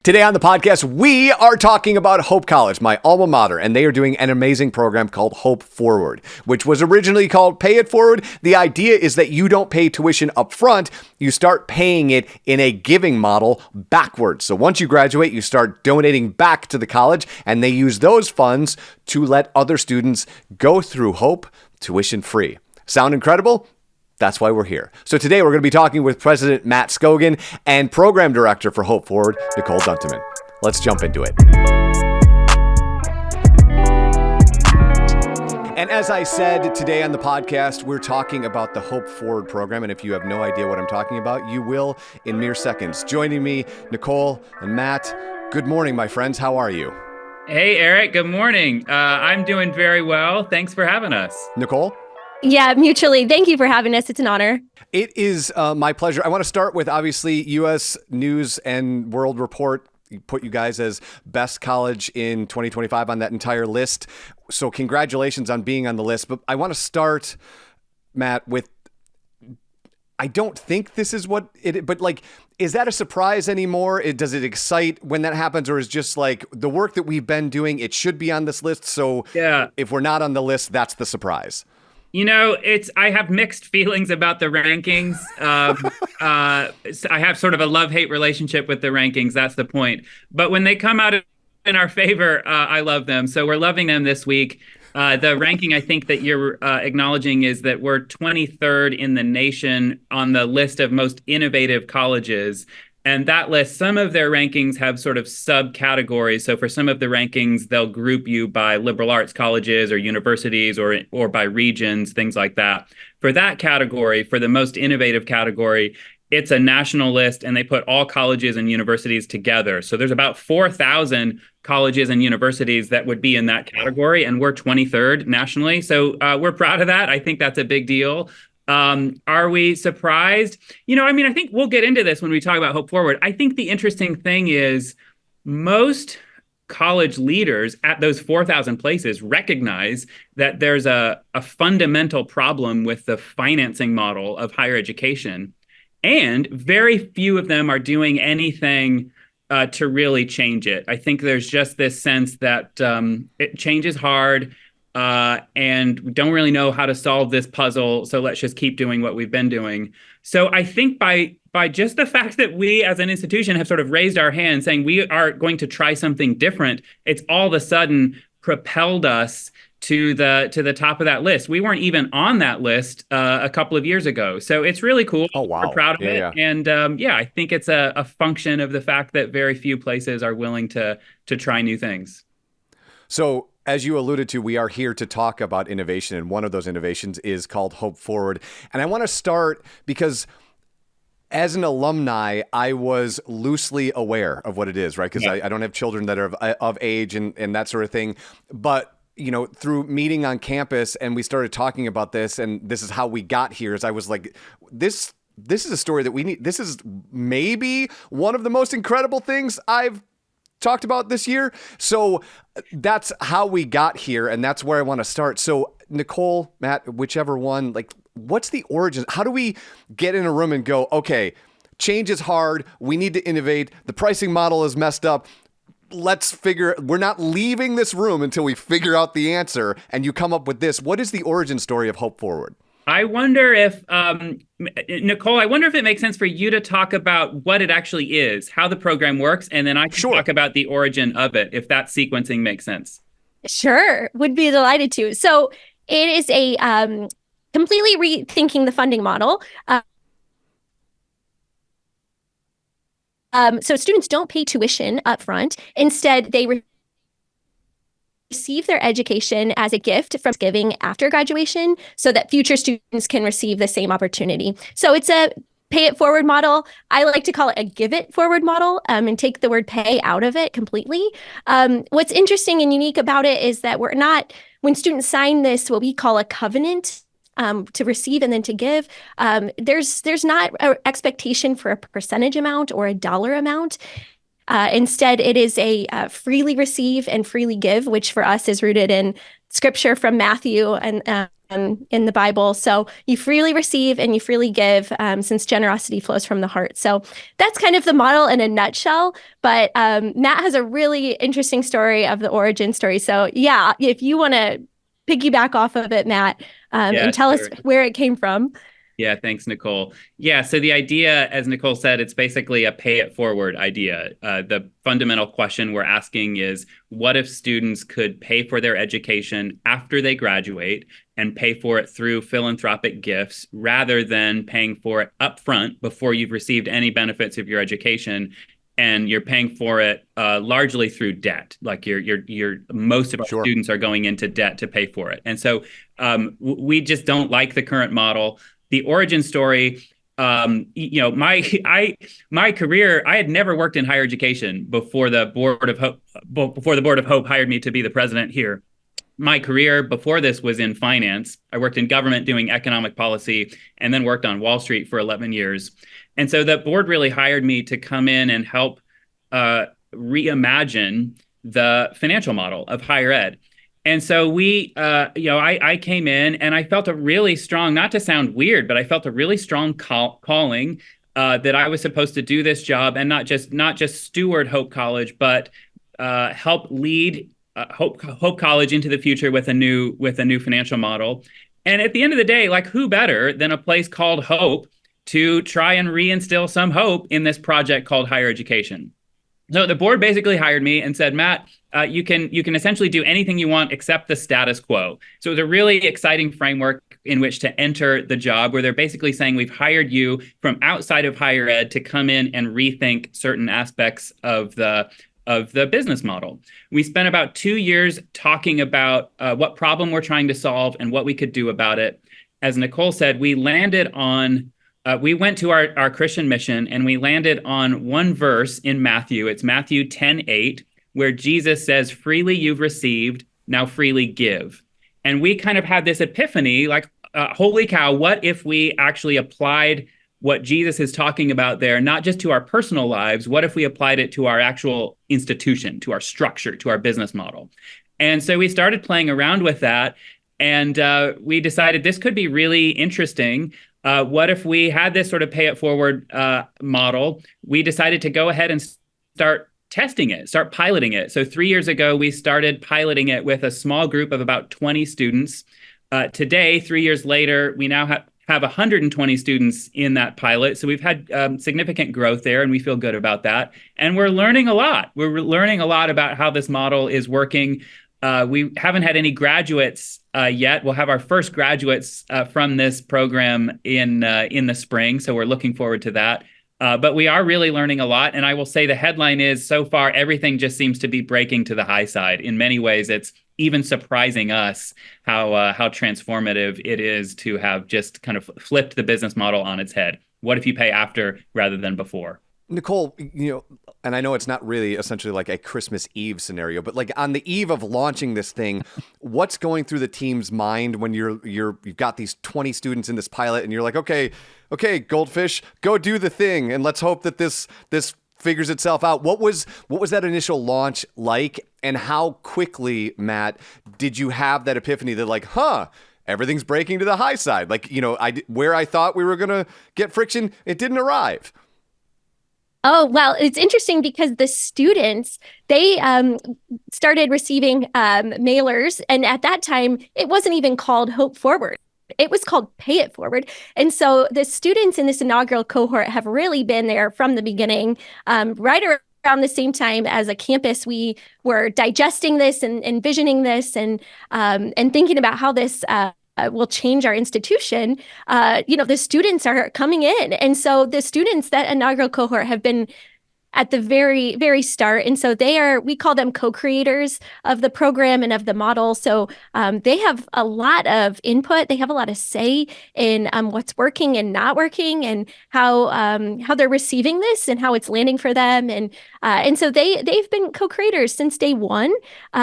Today on the podcast, we are talking about Hope College, my alma mater, and they are doing an amazing program called Hope Forward, which was originally called Pay It Forward. The idea is that you don't pay tuition up front, you start paying it in a giving model backwards. So once you graduate, you start donating back to the college, and they use those funds to let other students go through Hope tuition free. Sound incredible? That's why we're here. So today we're going to be talking with President Matt Scogin and Program Director for Hope Forward, Nicole Dunteman. Let's jump into it. And as I said today on the podcast, we're talking about the Hope Forward program. And if you have no idea what I'm talking about, you will in mere seconds. Joining me, Nicole and Matt. Good morning, my friends. How are you? Hey, Eric. Good morning. I'm doing very well. Thanks for having us. Nicole? Yeah, mutually. Thank you for having us. It's an honor. It is my pleasure. I want to start with, obviously, U.S. News and World Report put you guys as best college in 2025 on that entire list. So congratulations on being on the list. But I want to start, Matt, with, I don't think this is what it, but like, is that a surprise anymore? Does it excite when that happens? Or is just like the work that we've been doing, it should be on this list. So yeah, if we're not on the list, that's the surprise. You know, I have mixed feelings about the rankings. I have sort of a love-hate relationship with the rankings. That's the point. But when they come out in our favor, I love them. So we're loving them this week. The ranking I think that you're acknowledging is that we're 23rd in the nation on the list of most innovative colleges. And that list, some of their rankings have sort of subcategories. So for some of the rankings, they'll group you by liberal arts colleges or universities or by regions, things like that. For that category, for the most innovative category, it's a national list and they put all colleges and universities together. So there's about 4,000 colleges and universities that would be in that category, and we're 23rd nationally. So we're proud of that. I think that's a big deal. Are we surprised? You know, I mean, I think we'll get into this when we talk about Hope Forward. I think the interesting thing is most college leaders at those 4,000 places recognize that there's a fundamental problem with the financing model of higher education. And very few of them are doing anything to really change it. I think there's just this sense that change is hard. And we don't really know how to solve this puzzle, so let's just keep doing what we've been doing. So I think by just the fact that we as an institution have sort of raised our hand saying we are going to try something different, it's all of a sudden propelled us to the top of that list. We weren't even on that list a couple of years ago. So it's really cool. Oh, wow. We're proud of it. Yeah. And I think it's a function of the fact that very few places are willing to try new things. So as you alluded to, we are here to talk about innovation, and one of those innovations is called Hope Forward. And I want to start because as an alumni, I was loosely aware of what it is, right? Because I don't have children that are of age and that sort of thing. But, you know, through meeting on campus and we started talking about this, and this is how we got here, is I was like, this is a story that we need. This is maybe one of the most incredible things I've talked about this year. So that's how we got here, and that's where I want to start. So Nicole, Matt, whichever one, like, what's the origin? How do we get in a room and go, okay, change is hard, we need to innovate, the pricing model is messed up, we're not leaving this room until we figure out the answer, and you come up with this. What is the origin story of Hope Forward? I wonder if, Nicole, I wonder if it makes sense for you to talk about what it actually is, how the program works, and then I can talk about the origin of it, if that sequencing makes sense. Sure, would be delighted to. So it is a completely rethinking the funding model. So students don't pay tuition up front. Instead, they receive their education as a gift from giving after graduation so that future students can receive the same opportunity. So it's a pay it forward model. I like to call it a give it forward model, and take the word pay out of it completely. What's interesting and unique about it is that when students sign this, what we call a covenant, to receive and then to give, there's not an expectation for a percentage amount or a dollar amount. Instead, it is a freely receive and freely give, which for us is rooted in scripture from Matthew and in the Bible. So you freely receive and you freely give, since generosity flows from the heart. So that's kind of the model in a nutshell. But Matt has a really interesting story of the origin story. So yeah, if you want to piggyback off of it, Matt, and tell us where it came from. Yeah, thanks, Nicole. Yeah, so the idea, as Nicole said, it's basically a pay it forward idea. The fundamental question we're asking is, what if students could pay for their education after they graduate and pay for it through philanthropic gifts rather than paying for it upfront before you've received any benefits of your education? And you're paying for it largely through debt. Like most of our students are going into debt to pay for it. And so we just don't like the current model. The origin story, my career, I had never worked in higher education before the Board of Hope hired me to be the president here. My career before this was in finance. I worked in government doing economic policy and then worked on Wall Street for 11 years. And so the board really hired me to come in and help reimagine the financial model of higher ed. And so I came in and I felt a really strong, not to sound weird, but I felt a really strong calling that I was supposed to do this job and not just steward Hope College, but help lead Hope College into the future with a new financial model. And at the end of the day, like, who better than a place called Hope to try and reinstill some hope in this project called higher education? So the board basically hired me and said, Matt, you can essentially do anything you want except the status quo. So it was a really exciting framework in which to enter the job, where they're basically saying, we've hired you from outside of higher ed to come in and rethink certain aspects of the business model. We spent about 2 years talking about what problem we're trying to solve and what we could do about it. As Nicole said, we landed on we went to our Christian mission and we landed on one verse in Matthew. It's Matthew 10:8, where Jesus says, freely you've received, now freely give. And we kind of had this epiphany, like, holy cow, what if we actually applied what Jesus is talking about there, not just to our personal lives? What if we applied it to our actual institution, to our structure, to our business model? And so we started playing around with that. And we decided this could be really interesting. What if we had this sort of pay it forward model? We decided to go ahead and start testing it, start piloting it. So 3 years ago, we started piloting it with a small group of about 20 students. Today, 3 years later, we now have 120 students in that pilot. So we've had significant growth there, and we feel good about that. And we're learning a lot. We're learning a lot about how this model is working. We haven't had any graduates yet. We'll have our first graduates from this program in the spring. So we're looking forward to that. But we are really learning a lot. And I will say the headline is, so far, everything just seems to be breaking to the high side. In many ways, it's even surprising us how transformative it is to have just kind of flipped the business model on its head. What if you pay after rather than before? Nicole, and I know it's not really essentially like a Christmas Eve scenario, but like on the eve of launching this thing, what's going through the team's mind when you've got these 20 students in this pilot and you're like, okay, Goldfish, go do the thing, and let's hope that this figures itself out. What was that initial launch like, and how quickly, Matt, did you have that epiphany that like, everything's breaking to the high side? Like, where I thought we were gonna get friction, it didn't arrive. Oh, well, it's interesting because the students, they started receiving mailers. And at that time, it wasn't even called Hope Forward. It was called Pay It Forward. And so the students in this inaugural cohort have really been there from the beginning, right around the same time as a campus. We were digesting this and envisioning this and thinking about how this will change our institution. The students are coming in. And so the students, that inaugural cohort, have been at the very, very start. And so we call them co-creators of the program and of the model. So they have a lot of input. They have a lot of say in what's working and not working, and how they're receiving this and how it's landing for them. And so they've been co-creators since day one,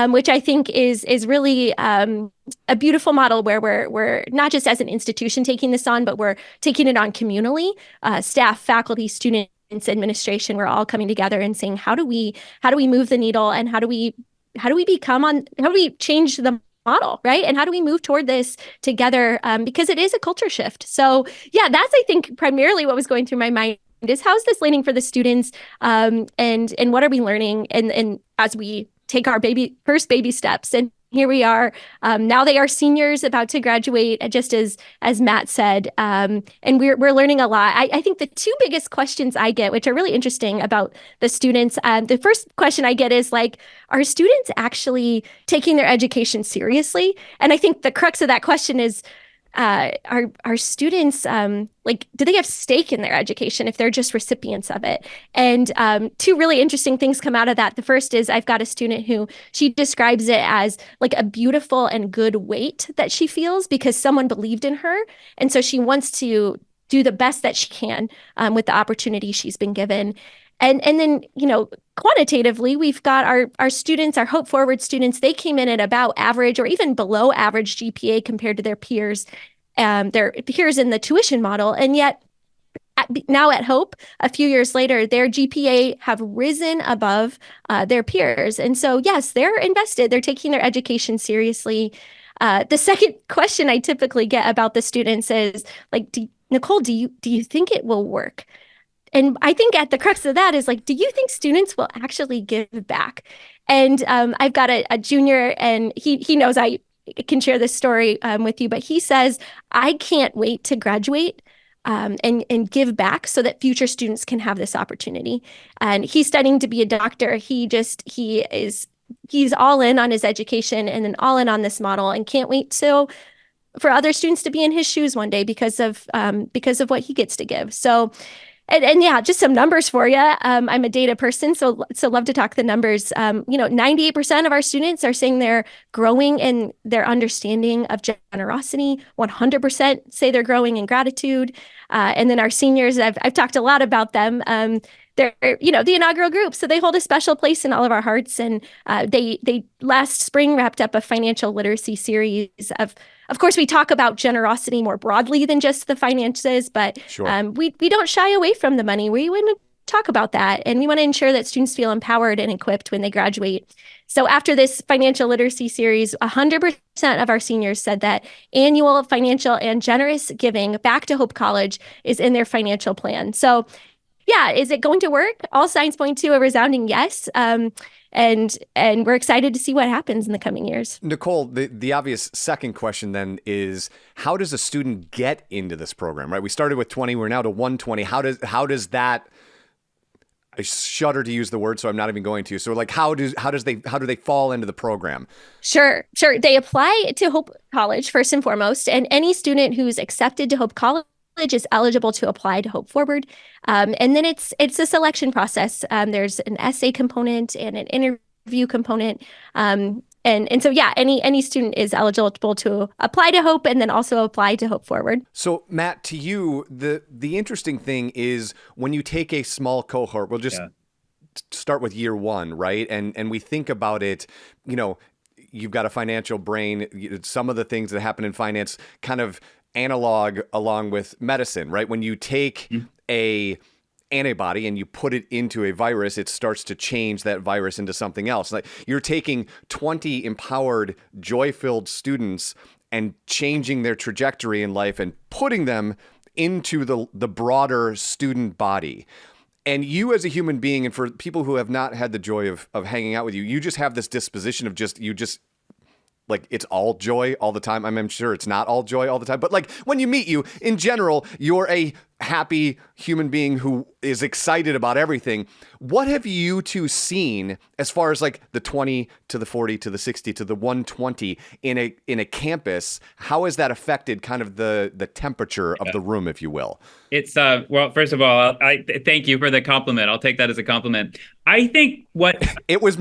which I think is really a beautiful model where we're not just as an institution taking this on, but we're taking it on communally. Staff, faculty, students, administration, we're all coming together and saying, how do we move the needle, and how do we change the model, right? And how do we move toward this together? Because it is a culture shift. So yeah, that's, I think, primarily what was going through my mind is how's this landing for the students, and what are we learning? And as we take our first baby steps, and here we are. Now they are seniors about to graduate, just as Matt said, and we're learning a lot. I think the two biggest questions I get, which are really interesting about the students, the first question I get is like, are students actually taking their education seriously? And I think the crux of that question is, are students like, do they have stake in their education if they're just recipients of it? And two really interesting things come out of that. The first is I've got a student who she describes it as like a beautiful and good weight that she feels because someone believed in her. And so she wants to do the best that she can with the opportunity she's been given. And then, quantitatively, we've got our students, our Hope Forward students, they came in at about average or even below average GPA compared to their peers in the tuition model. And yet now at Hope, a few years later, their GPA have risen above their peers. And so, yes, they're invested. They're taking their education seriously. The second question I typically get about the students is like, Nicole, do you think it will work? And I think at the crux of that is like, do you think students will actually give back? And I've got a junior, and he knows I can share this story with you, but he says, I can't wait to graduate and give back so that future students can have this opportunity. And he's studying to be a doctor. He's all in on his education and then all in on this model, and can't wait for other students to be in his shoes one day because of what he gets to give. So. And yeah, just some numbers for you. I'm a data person, so love to talk the numbers. 98% of our students are saying they're growing in their understanding of generosity. 100% say they're growing in gratitude. And then our seniors, I've talked a lot about them. They're the inaugural group, so they hold a special place in all of our hearts. And they last spring wrapped up a financial literacy series Of course, we talk about generosity more broadly than just the finances, but sure. We don't shy away from the money. We want to talk about that, and we want to ensure that students feel empowered and equipped when they graduate. So after this financial literacy series, 100% of our seniors said that annual financial and generous giving back to Hope College is in their financial plan. So yeah, is it going to work? All signs point to a resounding yes. And we're excited to see what happens in the coming years. Nicole, the obvious second question then is, how does a student get into this program, right? We started with 20, we're now to 120. How does that, I shudder to use the word, so I'm not even going to. So like, how do they fall into the program? Sure. They apply to Hope College first and foremost, and any student who's accepted to Hope College is eligible to apply to Hope Forward. And then it's a selection process. There's an essay component and an interview component. And so, yeah, any student is eligible to apply to Hope and then also apply to Hope Forward. So, Matt, to you, the interesting thing is when you take a small cohort, we'll just start with year one, right? And we think about it, you've got a financial brain. Some of the things that happen in finance kind of analog along with medicine, right? When you take a antibody and you put it into a virus, it starts to change that virus into something else. Like you're taking 20 empowered, joy-filled students and changing their trajectory in life and putting them into the broader student body. And you as a human being, and for people who have not had the joy of hanging out with you, you just have this disposition of like it's all joy all the time. I'm sure it's not all joy all the time, but like when you meet you, in general, you're a happy human being who is excited about everything. What have you two seen as far as like the 20 to the 40 to the 60 to the 120 in a campus? How has that affected kind of the temperature of the room, if you will? It's well, first of all, I thank you for the compliment. I'll take that as a compliment. I think what it was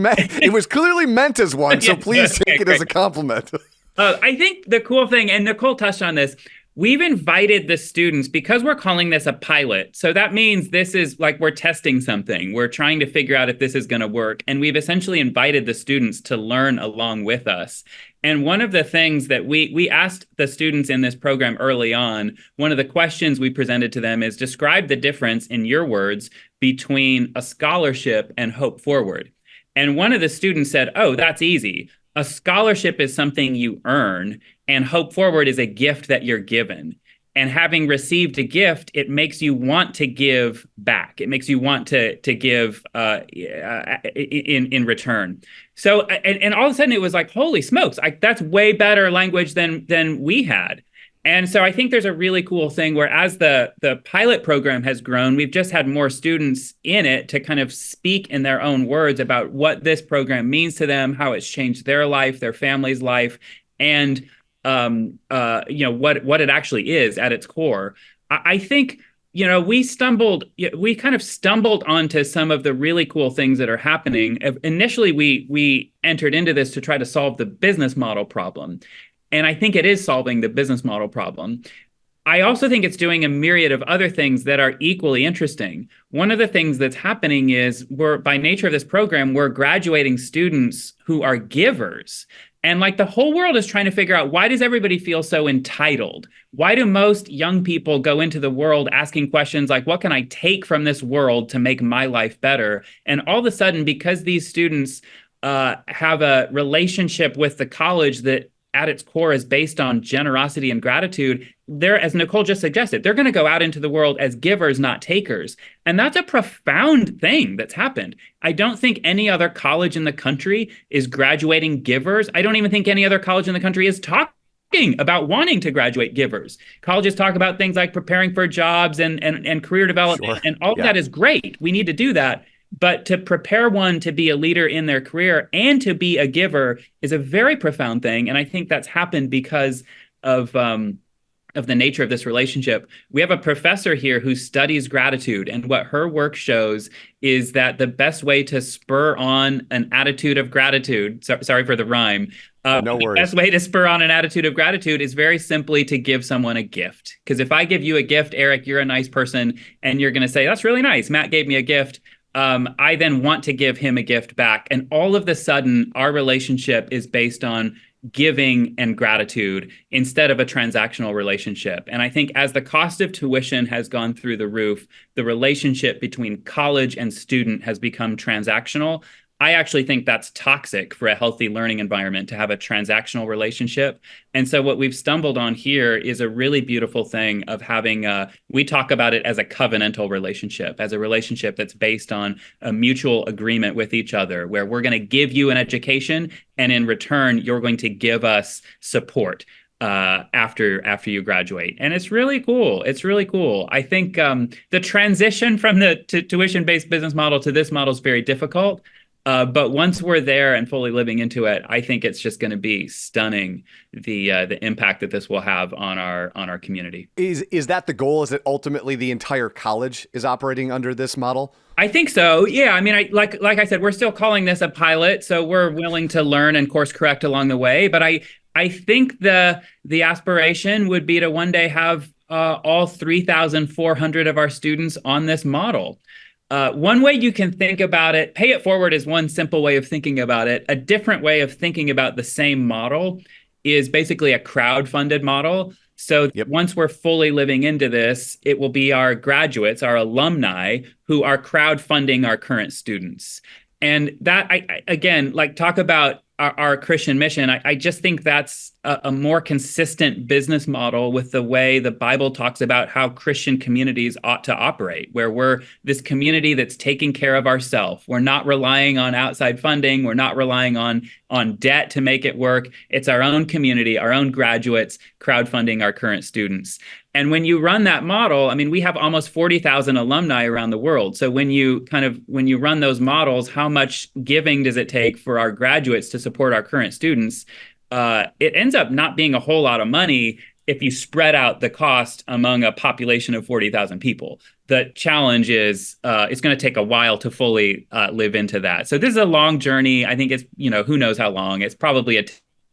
clearly meant as one, so please take it as a compliment. I think the cool thing, and Nicole touched on this, we've invited the students because we're calling this a pilot. So that means this is like we're testing something. We're trying to figure out if this is going to work. And we've essentially invited the students to learn along with us. And one of the things that we asked the students in this program early on, one of the questions we presented to them is describe the difference in your words between a scholarship and Hope Forward. And one of the students said, oh, that's easy. a scholarship is something you earn, and Hope Forward is a gift that you're given. And having received a gift, it makes you want to give back. It makes you want to give in return. So and all of a sudden it was like, holy smokes, that's way better language than we had. And so I think there's a really cool thing where as the pilot program has grown, we've just had more students in it to kind of speak in their own words about what this program means to them, how it's changed their life, their family's life, and what it actually is at its core. I think we kind of stumbled onto some of the really cool things that are happening. Initially, we entered into this to try to solve the business model problem, and I think it is solving the business model problem. I also think it's doing a myriad of other things that are equally interesting. One of the things that's happening is by nature of this program, we're graduating students who are givers. And like the whole world is trying to figure out, why does everybody feel so entitled? Why do most young people go into the world asking questions like, what can I take from this world to make my life better? And all of a sudden, because these students have a relationship with the college that at its core is based on generosity and gratitude, they're, as Nicole just suggested, they're going to go out into the world as givers, not takers. And that's a profound thing that's happened. I don't think any other college in the country is graduating givers. I don't even think any other college in the country is talking about wanting to graduate givers. Colleges talk about things like preparing for jobs and career development, sure. And all of that is great. We need to do that. But to prepare one to be a leader in their career and to be a giver is a very profound thing. And I think that's happened because of the nature of this relationship. We have a professor here who studies gratitude, and what her work shows is that the best way to spur on an attitude of gratitude, sorry for the rhyme, no worries. The best way to spur on an attitude of gratitude is very simply to give someone a gift. Because if I give you a gift, Eric, you're a nice person, and you're going to say, that's really nice, Matt gave me a gift. I then want to give him a gift back. And all of a sudden, our relationship is based on giving and gratitude instead of a transactional relationship. And I think as the cost of tuition has gone through the roof, the relationship between college and student has become transactional. I actually think that's toxic for a healthy learning environment to have a transactional relationship. And so what we've stumbled on here is a really beautiful thing of having, we talk about it as a covenantal relationship, as a relationship that's based on a mutual agreement with each other, where we're going to give you an education, and in return, you're going to give us support after you graduate. And it's really cool. It's really cool. I think the transition from the tuition-based business model to this model is very difficult. But once we're there and fully living into it, I think it's just going to be stunning, the impact that this will have on our community. Is that the goal? Is that ultimately the entire college is operating under this model? I think so. Yeah. I mean, like I said, we're still calling this a pilot, so we're willing to learn and course correct along the way. But I think the aspiration would be to one day have all 3,400 of our students on this model. One way you can think about it, pay it forward is one simple way of thinking about it. A different way of thinking about the same model is basically a crowd-funded model. So once we're fully living into this, it will be our graduates, our alumni, who are crowdfunding our current students. And that, again, like talk about our Christian mission, I just think that's a more consistent business model with the way the Bible talks about how Christian communities ought to operate, where we're this community that's taking care of ourselves. We're not relying on outside funding. We're not relying on debt to make it work. It's our own community, our own graduates, crowdfunding our current students. And when you run that model, I mean, we have almost 40,000 alumni around the world. So when you run those models, how much giving does it take for our graduates to support our current students? It ends up not being a whole lot of money if you spread out the cost among a population of 40,000 people. The challenge is it's going to take a while to fully live into that. So this is a long journey. I think it's, who knows how long. It's probably a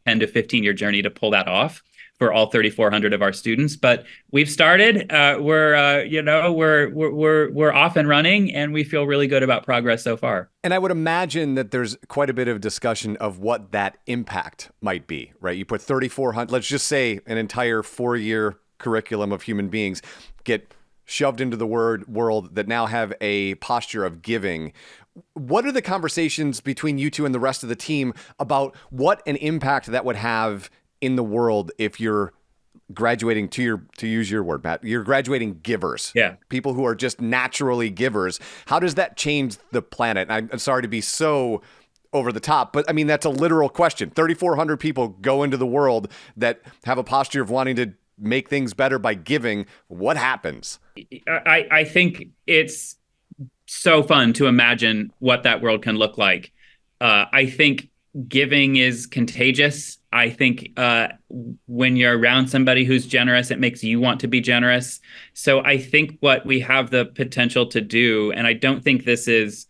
10 to 15 year journey to pull that off for all 3,400 of our students. But we've started. We're off and running, and we feel really good about progress so far. And I would imagine that there's quite a bit of discussion of what that impact might be, right? You put 3,400, let's just say an entire 4-year curriculum of human beings get shoved into the world that now have a posture of giving. what are the conversations between you two and the rest of the team about what an impact that would have in the world if you're graduating, to use your word, Matt, you're graduating givers. Yeah. People who are just naturally givers. How does that change the planet? And I'm sorry to be so over the top, but I mean, that's a literal question. 3,400 people go into the world that have a posture of wanting to make things better by giving. What happens? I think it's so fun to imagine what that world can look like. I think giving is contagious. I think when you're around somebody who's generous, it makes you want to be generous. So I think what we have the potential to do, and I don't think this is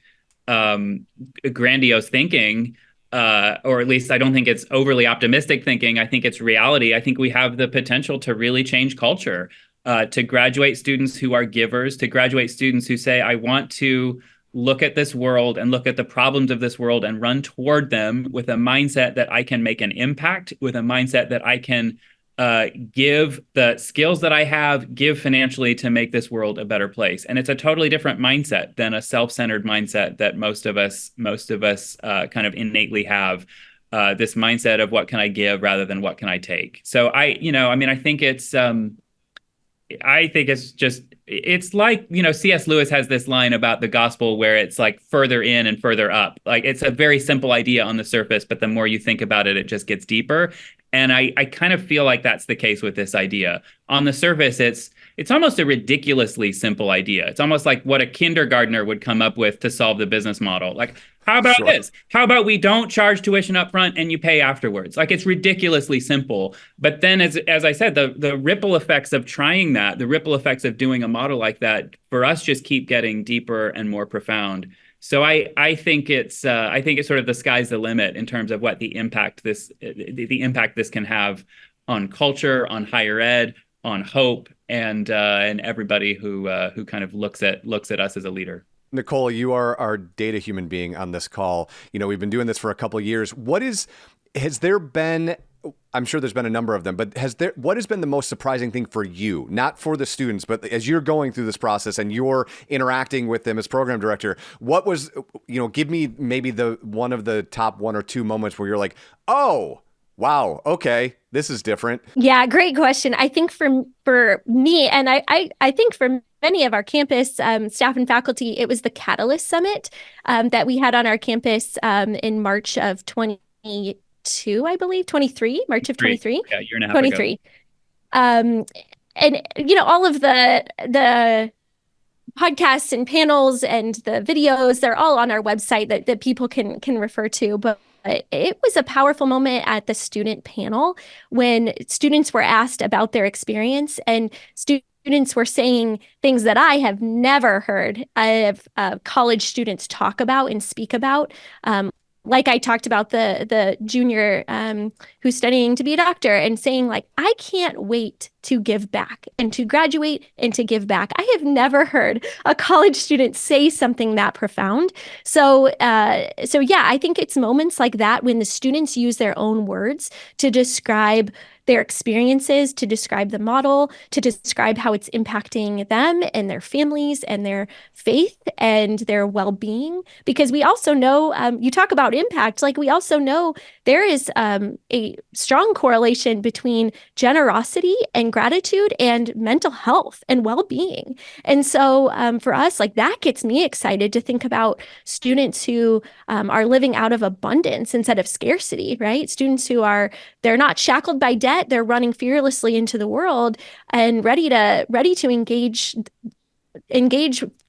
grandiose thinking, or at least I don't think it's overly optimistic thinking. I think it's reality. I think we have the potential to really change culture, to graduate students who are givers, to graduate students who say, I want to look at this world and look at the problems of this world and run toward them with a mindset that I can make an impact, with a mindset that I can give the skills that I have, give financially to make this world a better place. And it's a totally different mindset than a self-centered mindset that most of us kind of innately have. This mindset of what can I give rather than what can I take. So I think it's just, it's like, C.S. Lewis has this line about the gospel where it's like further in and further up. Like, it's a very simple idea on the surface, but the more you think about it, it just gets deeper. And I kind of feel like that's the case with this idea. On the surface, it's almost a ridiculously simple idea. It's almost like what a kindergartner would come up with to solve the business model. Like, how about this? How about we don't charge tuition up front and you pay afterwards? Like, it's ridiculously simple. But then, as I said, the ripple effects of trying that, the ripple effects of doing a model like that, for us, just keep getting deeper and more profound. So I think it's sort of the sky's the limit in terms of what the impact this can have on culture, on higher ed, on hope, and everybody who kind of looks at us as a leader. Nicole, you are our data human being on this call. We've been doing this for a couple of years. Has there been, I'm sure there's been a number of them, but what has been the most surprising thing for you, not for the students, but as you're going through this process and you're interacting with them as program director, what was, give me maybe one of the top one or two moments where you're like, oh, wow, okay, this is different. Yeah, great question. I think for me, and I think for many of our campus staff and faculty, it was the Catalyst Summit that we had on our campus in March of 22, I believe, 23, March of 23. Yeah, year and a half 23. ago. And all of the podcasts and panels and the videos, they're all on our website that people can refer to. But it was a powerful moment at the student panel when students were asked about their experience, and students were saying things that I have never heard of college students talk about and speak about. Like I talked about the junior who's studying to be a doctor and saying, like, I can't wait to give back and to graduate and to give back. I have never heard a college student say something that profound. So yeah, I think it's moments like that when the students use their own words to describe their experiences, to describe the model, to describe how it's impacting them and their families and their faith and their well-being. Because we also know, you talk about impact, like we also know there is a strong correlation between generosity and gratitude and mental health and well-being. And so for us, like, that gets me excited to think about students who are living out of abundance instead of scarcity, right? Students who they're not shackled by debt. They're running fearlessly into the world and ready to engage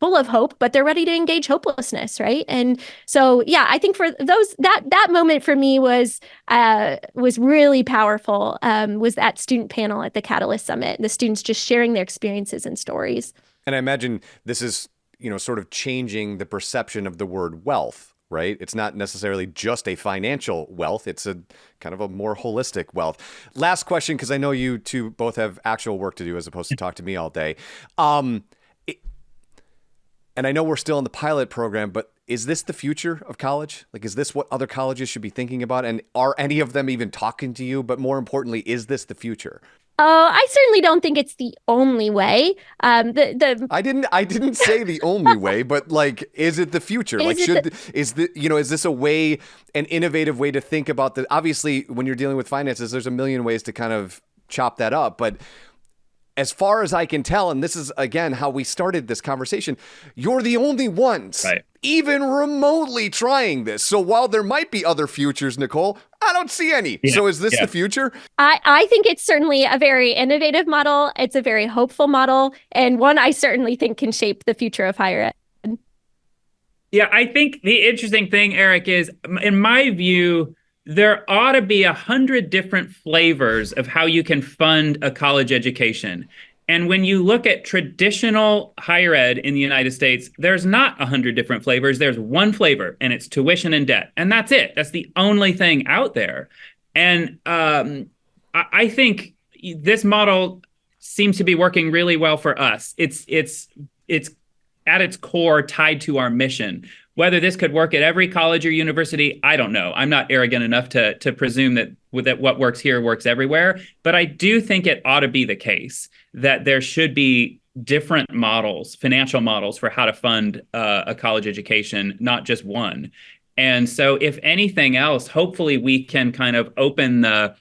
full of hope, but they're ready to engage hopelessness, right? And so, yeah, I think for those, that moment for me was really powerful. Was that student panel at the Catalyst Summit, the students just sharing their experiences and stories. And I imagine this is, sort of changing the perception of the word wealth. Right? It's not necessarily just a financial wealth. It's a kind of a more holistic wealth. Last question, because I know you two both have actual work to do as opposed to talk to me all day. And I know we're still in the pilot program, but is this the future of college? Like, is this what other colleges should be thinking about? And are any of them even talking to you? But more importantly, is this the future? Oh, I certainly don't think it's the only way. I didn't say the only way, but like, is it the future? Like, Is it the, is this a way, an innovative way to think about the, obviously when you're dealing with finances, there's a million ways to kind of chop that up. But as far as I can tell, and this is again how we started this conversation, you're the only ones even remotely trying this. So while there might be other futures, Nicole, I don't see any. Yeah. So is this the future? I think it's certainly a very innovative model. It's a very hopeful model, and one I certainly think can shape the future of higher ed. Yeah, I think the interesting thing, Eric, is in my view, there ought to be 100 different flavors of how you can fund a college education. And when you look at traditional higher ed in the United States, there's not 100 different flavors. There's one flavor, and it's tuition and debt. And that's it. That's the only thing out there. And I think this model seems to be working really well for us. It's at its core tied to our mission. Whether this could work at every college or university, I don't know. I'm not arrogant enough to presume that what works here works everywhere. But I do think it ought to be the case that there should be different models, financial models for how to fund a college education, not just one. And so if anything else, hopefully we can kind of open the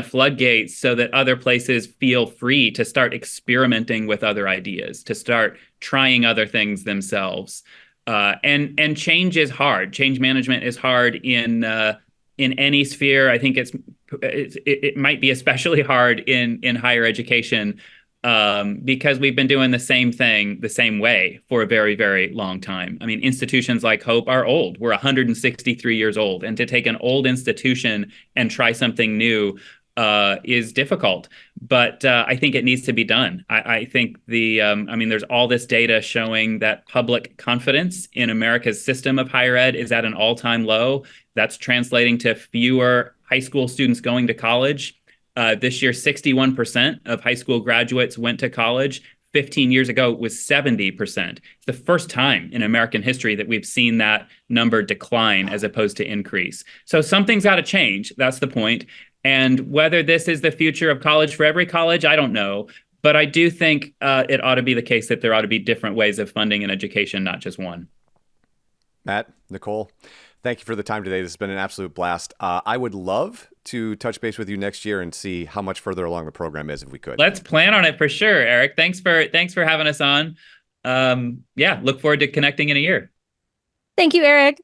floodgates so that other places feel free to start experimenting with other ideas, to start trying other things themselves. And change is hard. Change management is hard in any sphere. I think it might be especially hard in higher education because we've been doing the same thing the same way for a very, very long time. I mean, institutions like Hope are old. We're 163 years old. And to take an old institution and try something new is difficult. But I think it needs to be done. I think there's all this data showing that public confidence in America's system of higher ed is at an all-time low. That's translating to fewer high school students going to college. This year, 61% of high school graduates went to college. 15 years ago, it was 70%. It's the first time in American history that we've seen that number decline as opposed to increase. So something's got to change. That's the point. And whether this is the future of college for every college, I don't know. But I do think it ought to be the case that there ought to be different ways of funding an education, not just one. Matt, Nicole, thank you for the time today. This has been an absolute blast. I would love to touch base with you next year and see how much further along the program is if we could. Let's plan on it for sure, Eric. Thanks for having us on. Look forward to connecting in a year. Thank you, Eric.